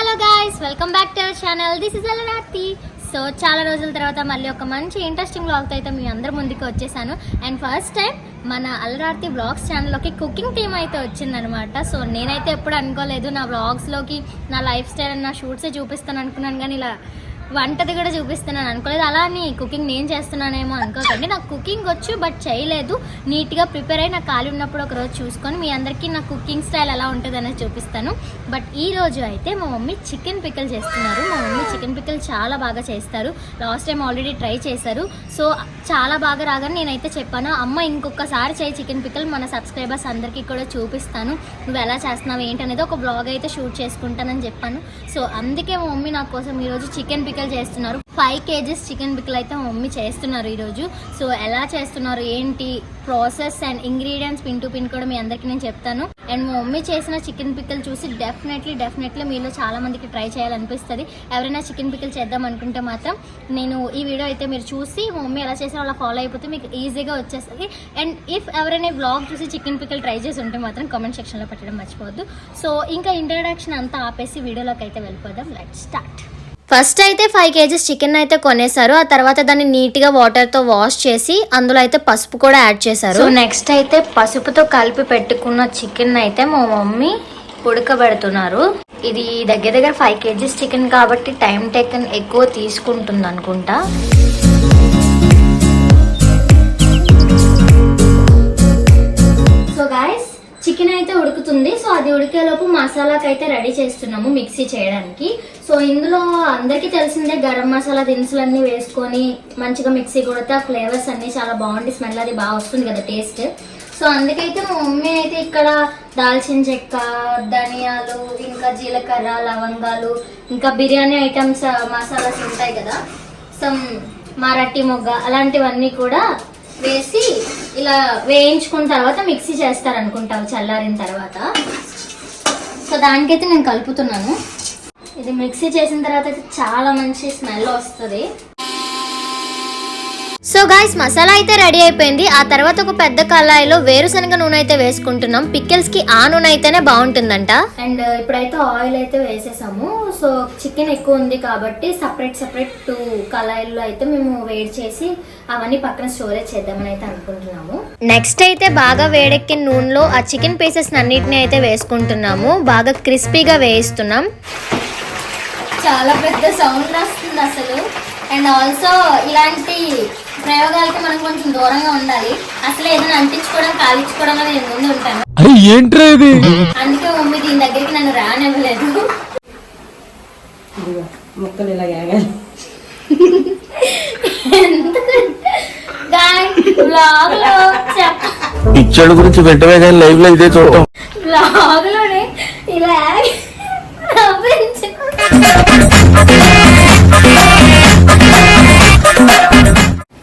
Hello guys, welcome back to our channel. This is అలరార్తి. So చాలా రోజుల తర్వాత మళ్ళీ ఒక మంచి ఇంట్రెస్టింగ్ వ్లాగ్తో అయితే మీ అందరి ముందుకు వచ్చేసాను. అండ్ ఫస్ట్ టైం మన అలరార్తి వ్లాగ్స్ ఛానల్లోకి కుకింగ్ టీమ్ అయితే వచ్చిందనమాట. సో నేనైతే ఎప్పుడు అనుకోలేదు నా వ్లాగ్స్లోకి నా లైఫ్ స్టైల్ అండ్ నా షూట్సే చూపిస్తాను అనుకున్నాను, కానీ ఇలా వంటది కూడా చూపిస్తున్నాను అనుకోలేదు. అలా అని కుకింగ్ నేను చేస్తున్నానేమో అనుకోకండి. నాకు కుకింగ్ వచ్చు, బట్ చేయలేదు. నీట్గా ప్రిపేర్ అయ్యి నాకు ఖాళీ ఉన్నప్పుడు ఒక రోజు చూసుకొని మీ అందరికీ నా కుకింగ్ స్టైల్ ఎలా ఉంటుంది అనేది చూపిస్తాను. బట్ ఈ రోజు అయితే మా మమ్మీ చికెన్ పికిల్ చేస్తున్నారు. మా మమ్మీ చికెన్ పికిల్ చాలా బాగా చేస్తారు. లాస్ట్ టైం ఆల్రెడీ ట్రై చేశారు. సో చాలా బాగా రాగానే నేనైతే చెప్పాను, అమ్మ ఇంకొకసారి చేయి చికెన్ పికిల్, మన సబ్స్క్రైబర్స్ అందరికీ కూడా చూపిస్తాను, నువ్వు ఎలా చేస్తున్నావు ఏంటి అనేది ఒక బ్లాగ్ అయితే షూట్ చేసుకుంటానని చెప్పాను. సో అందుకే మా మమ్మీ నా కోసం ఈరోజు చికెన్ పికిల్ చేస్తున్నారు. 5 kgs చికెన్ పికిల్ అయితే మా మమ్మీ చేస్తున్నారు ఈరోజు. సో ఎలా చేస్తున్నారు ఏంటి process and ingredients pin to pin కూడా మీ అందరికీ నేను చెప్తాను. అండ్ మా మమ్మీ చేసిన చికెన్ పికిల్ చూసి డెఫినెట్లీ మీలో చాలా మందికి ట్రై చేయాలనిపిస్తుంది. ఎవరైనా చికెన్ పికిల్ చేద్దాం అనుకుంటే మాత్రం నేను ఈ వీడియో అయితే మీరు చూసి మా మమ్మీ ఎలా చేసారో అలా ఫాలో అయిపోతే మీకు ఈజీగా వచ్చేస్తుంది. అండ్ ఇఫ్ ఎవరైనా బ్లాగ్ చూసి చికెన్ పికిల్ ట్రై చేసి ఉంటే మాత్రం కామెంట్ సెక్షన్లో పెట్టడం మర్చిపోవద్దు. సో ఇంకా ఇంట్రడక్షన్ అంతా ఆపేసి వీడియోలోకి అయితే వెళ్ళిపోదాం. Let's start. ఫస్ట్ అయితే 5 kgs చికెన్ అయితే కొనేసారు. ఆ తర్వాత దాన్ని నీట్గా వాటర్తో వాష్ చేసి అందులో అయితే పసుపు కూడా యాడ్ చేశారు. సో నెక్స్ట్ అయితే పసుపుతో కలిపి పెట్టుకున్న చికెన్ అయితే మా మమ్మీ ఉడకబెడుతున్నారు. ఇది దగ్గర 5 kgs చికెన్ కాబట్టి టైం టేకన్ ఎక్కువ తీసుకుంటుంది అనుకుంటా. సో గాయస్, చికెన్ అయితే ఉడుకుతుంది. సో అది ఉడికేలోపు మసాలాకి అయితే రెడీ చేస్తున్నాము మిక్సీ చేయడానికి. సో ఇందులో అందరికీ తెలిసిందే గరం మసాలా దినుసులన్నీ వేసుకొని మంచిగా మిక్సీ కొడితే ఆ ఫ్లేవర్స్ అన్నీ చాలా బాగుంది, స్మెల్ అది బాగా వస్తుంది కదా టేస్ట్. సో అందుకైతే మా మమ్మీ అయితే ఇక్కడ దాల్చిన చెక్క, ధనియాలు, ఇంకా జీలకర్ర, లవంగాలు, ఇంకా బిర్యానీ ఐటమ్స్ మసాలాస్ ఉంటాయి కదా, సమ్ మరాఠీ మొగ్గ అలాంటివన్నీ కూడా వేసి ఇలా వేయించుకున్న తర్వాత మిక్సీ చేస్తారనుకుంటావు చల్లారిన తర్వాత. సో దానికైతే నేను కలుపుతున్నాను. ఇది మిక్సీ చేసిన తర్వాత అయితే చాలా మంచి స్మెల్ వస్తుంది. సో గాయ్స్, మసాలా అయితే రెడీ అయిపోయింది. ఆ తర్వాత ఒక పెద్ద కళాయిలో వేరుశనగ నూనె అయితే వేసుకుంటున్నాం. పికిల్స్ కి ఆ నూనె అయితేనే బాగుంటుందంట. అండ్ ఇప్పుడైతే ఆయిల్ అయితే వేసేసాము. సో చికెన్ ఎక్కువ ఉంది కాబట్టి సపరేట్ 2 కళాయిల్లో అయితే మేము వేడి చేసి అవన్నీ పక్కన స్టోరేజ్ చేద్దామని అయితే అనుకుంటున్నాము. నెక్స్ట్ అయితే బాగా వేడెక్కిన నూనెలో ఆ చికెన్ పీసెస్ అన్నిటిని అయితే వేసుకుంటున్నాము. బాగా క్రిస్పీగా వేయిస్తున్నాం. చాలా పెద్ద సౌండ్ వస్తుంది అసలు. అండ్ ఆల్సో ఇలాంటి ప్రయోగాలకి మనం కొంచెం దూరంగా ఉండాలి. అసలు ఏదైనా అంటించుకోవడం కాలించుకోవడంలో నేను ముందు ఉంటాను. అందుకే మమ్మీ దీని దగ్గరికి నన్ను రానివ్వలేదు. పిక్చర్ గురించి వెంటనే కానీ లైవ్ లో ఇదే చూడటం. బ్లాగ్ లోనే ఇలా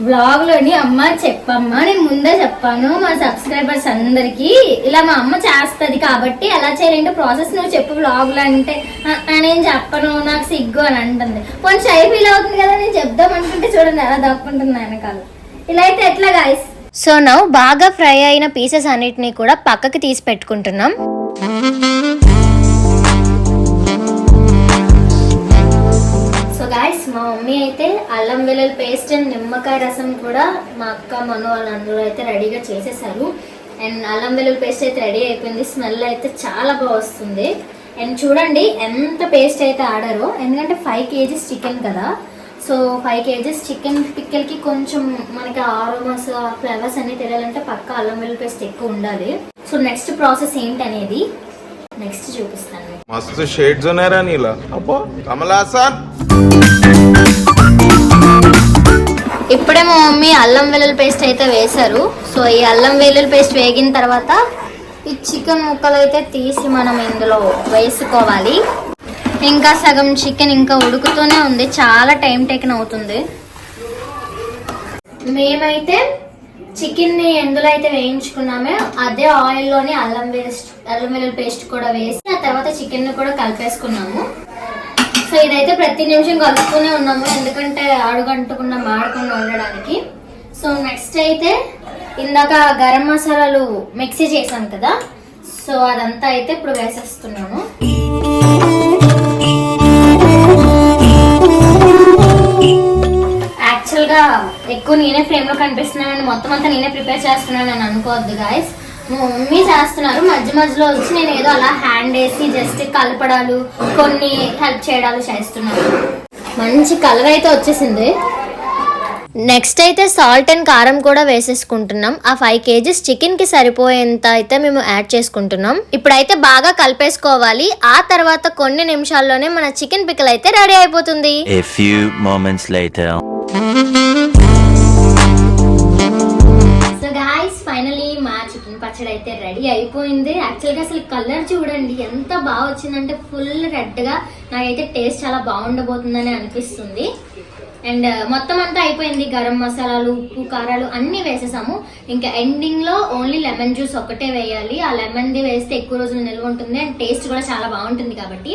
బ్లాగ్ లోని అమ్మ చెప్పమ్మా, నేను ముందే చెప్పాను మా సబ్స్క్రైబర్స్ అందరికి ఇలా మా అమ్మ చేస్తుంది కాబట్టి ఎలా చేయాలంటే ప్రాసెస్ నువ్వు చెప్పు బ్లాగ్ లో అంటే నేను చెప్పను, నాకు సిగ్గు అని అంటుంది. కొంచెం షై ఫీల్ అవుతుంది కదా నేను చెప్దాం అనుకుంటే చూడండి ఎలా దక్కుంటుంది వెనకాల. ఇలా అయితే ఎట్లా గాయస్? సో నౌ బాగా ఫ్రై అయిన పీసెస్ అన్నిటినీ కూడా పక్కకి తీసి పెట్టుకుంటున్నాం. గాయస్, మా మమ్మీ అయితే అల్లం వెల్లుల్లి పేస్ట్ అండ్ నిమ్మకాయ రసం కూడా మా అక్క మను వాళ్ళు అందులో అయితే రెడీగా చేసేసారు. అండ్ అల్లం వెల్లుల్లి పేస్ట్ అయితే రెడీ అయిపోయింది. స్మెల్ అయితే చాలా బాగా వస్తుంది. అండ్ చూడండి ఎంత పేస్ట్ అయితే ఆడారో, ఎందుకంటే 5 kgs చికెన్ కదా. సో 5 kgs చికెన్ పిక్కలకి కొంచెం మనకి ఆరోమాస్ ఫ్లేవర్స్ అన్ని తెలియాలంటే పక్క అల్లం వెల్లుల్లి పేస్ట్ ఎక్కువ ఉండాలి. సో నెక్స్ట్ ప్రాసెస్ ఏంటనేది నెక్స్ట్ చూపిస్తాను. మస్తు షేడ్స్ ఉన్నారా నీలా? అబ్బో కమలాసన్. ఇప్పుడే మా మమ్మీ అల్లం వెల్లుల్లి పేస్ట్ అయితే వేశారు. సో ఈ అల్లం వెల్లుల్లి పేస్ట్ వేగిన తర్వాత ఈ చికెన్ ముక్కలు అయితే తీసి మనం ఇందులో వేసుకోవాలి. ఇంకా సగం చికెన్ ఇంకా ఉడుకుతూనే ఉంది, చాలా టైం టేకన్ అవుతుంది. మేమైతే చికెన్ ని ఎందులో అయితే వేయించుకున్నామే అదే ఆయిల్ లోని అల్లం వెల్లుల్లి పేస్ట్ కూడా వేసి ఆ తర్వాత చికెన్ ని కూడా కలిపేసుకున్నాము. సో ఇదైతే ప్రతి నిమిషం కలుపుతూనే ఉన్నాము, ఎందుకంటే అడుగంటకుండా మాడకుండా ఉండడానికి. సో నెక్స్ట్ అయితే ఇందాక గరం మసాలాలు మిక్సీ చేసాం కదా, సో అదంతా అయితే ఇప్పుడు వేసేస్తున్నాము. ఎక్కువ నేనే ఫ్రేమ్ లో కనిపిస్తున్నాను, మొత్తం అంతా నేనే ప్రిపేర్ చేస్తున్నాను అని అనుకోవద్దు గాయస్. మమ్మీ చేస్తున్నారు, మధ్య మధ్యలో వచ్చి నేను ఏదో అలా హ్యాండ్ వేసి జస్ట్ కలపడాలు, కొన్ని హెల్ప్ చేయడాలు చేస్తున్నాను. మంచి కలర్ అయితే వచ్చేసింది. నెక్స్ట్ అయితే సాల్ట్ అండ్ కారం కూడా వేసేసుకుంటున్నాం. ఆ 5 kgs చికెన్ కి సరిపోయేంత అయితే మేము యాడ్ చేసుకుంటున్నాం. ఇప్పుడైతే బాగా కలిపేసుకోవాలి. ఆ తర్వాత కొన్ని నిమిషాల్లోనే మన చికెన్ పిక్కల్ అయితే రెడీ అయిపోతుంది. A few moments later. So guys finally మా చికెన్ పచ్చడి అయితే రెడీ అయిపోయింది. యాక్చువల్గా అసలు కలర్ చూడండి ఎంత బాగా వచ్చిందంటే ఫుల్ రెడ్ గా. నాకైతే టేస్ట్ చాలా బాగుండబోతుందని అనిపిస్తుంది. అండ్ మొత్తం అంతా అయిపోయింది. గరం మసాలాలు, ఉప్పు, కారాలు అన్ని వేసేసాము. ఇంకా ఎండింగ్ లో ఓన్లీ లెమన్ జ్యూస్ ఒక్కటే వేయాలి. ఆ లెమన్ ది వేస్తే ఎక్కువ రోజులు నిల్వ ఉంటుంది అండ్ టేస్ట్ కూడా చాలా బాగుంటుంది కాబట్టి.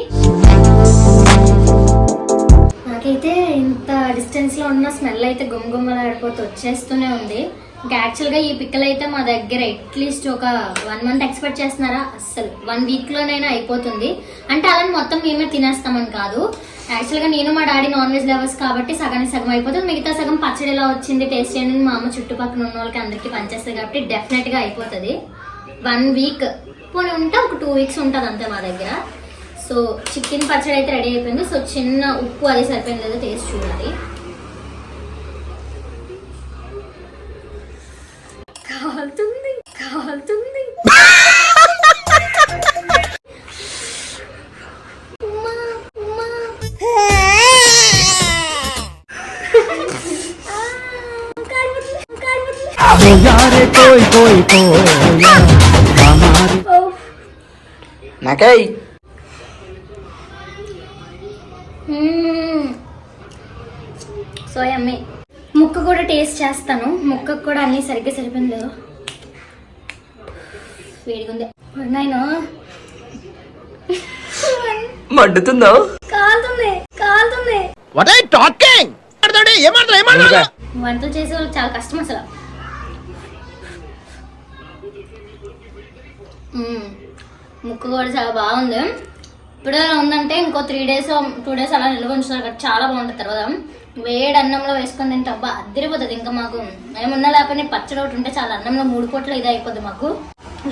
నాకైతే ఇంత డిస్టెన్స్ లో ఉన్న స్మెల్ అయితే గుమ్మగుమ్మలాడిపోతూ వచ్చేస్తూనే ఉంది. ఇంకా యాక్చువల్గా ఈ పిక్కలు అయితే మా దగ్గర అట్లీస్ట్ ఒక 1 month ఎక్స్పెక్ట్ చేస్తున్నారా, అస్సలు 1 week లోనైనా అయిపోతుంది. అంటే అలా మొత్తం మేమే తినేస్తామని కాదు. యాక్చువల్గా నేను మా డాడీ నాన్ వెజ్ లవర్స్ కాబట్టి సగానికి సగం అయిపోతుంది. మిగతా సగం పచ్చడి ఎలా వచ్చింది టేస్ట్ చేయండి మా అమ్మ చుట్టుపక్కల ఉన్న వాళ్ళకి అందరికీ పనిచేస్తుంది కాబట్టి డెఫినెట్గా అయిపోతుంది. 1 week పోనీ ఉంటే ఒక 2 weeks ఉంటుంది అంతే మా దగ్గర. సో చికెన్ పచ్చడి అయితే రెడీ అయిపోయింది. సో చిన్న ఉప్పు అది సరిపోయింది లేదో టేస్ట్ చూడాలి. కాలుతుంది కాలుతుంది. నాకై సో అమ్మే ముక్క కూడా టేస్ట్ చేస్తాను. ముక్కకు కూడా అన్ని సరిగ్గా సరిపోయింది లేదు, వేడిగా ఉంది. నాయనా మండుతుందో కాలుతుంది కాలుతుంది. వంటలు చేసే వాళ్ళకి చాలా కష్టం అసలు. ముక్క కూడా చాలా బాగుంది. ఇప్పుడే ఉందంటే ఇంకో 2 days అలా నిల్వ ఉంచుతారు కదా, చాలా బాగుంటుంది. తర్వాత వేడి అన్నంలో వేసుకొని తింటే అబ్బా అద్దరిపోతుంది. ఇంకా మాకు ఏమన్నా లేకపోతే పచ్చడి ఒకటి ఉంటే చాలా, అన్నంలో 3 పూటలు ఇది అయిపోద్ది మాకు.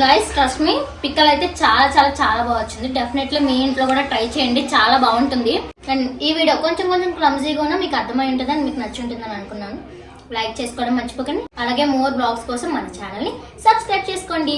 గైస్ ట్రస్ట్ మీ, పిక్కలు అయితే చాలా చాలా చాలా బాగా వచ్చింది. డెఫినెట్లీ మీ ఇంట్లో కూడా ట్రై చేయండి, చాలా బాగుంటుంది. అండ్ ఈ వీడియో కొంచెం క్లమ్జీగా ఉన్నా మీకు అర్థమై ఉంటుందని, మీకు నచ్చి ఉంటుందని అనుకున్నాను. లైక్ చేసుకోవడం మర్చిపోకండి. అలాగే మోర్ బ్లాగ్స్ కోసం మన ఛానల్ని సబ్స్క్రైబ్ చేసుకోండి.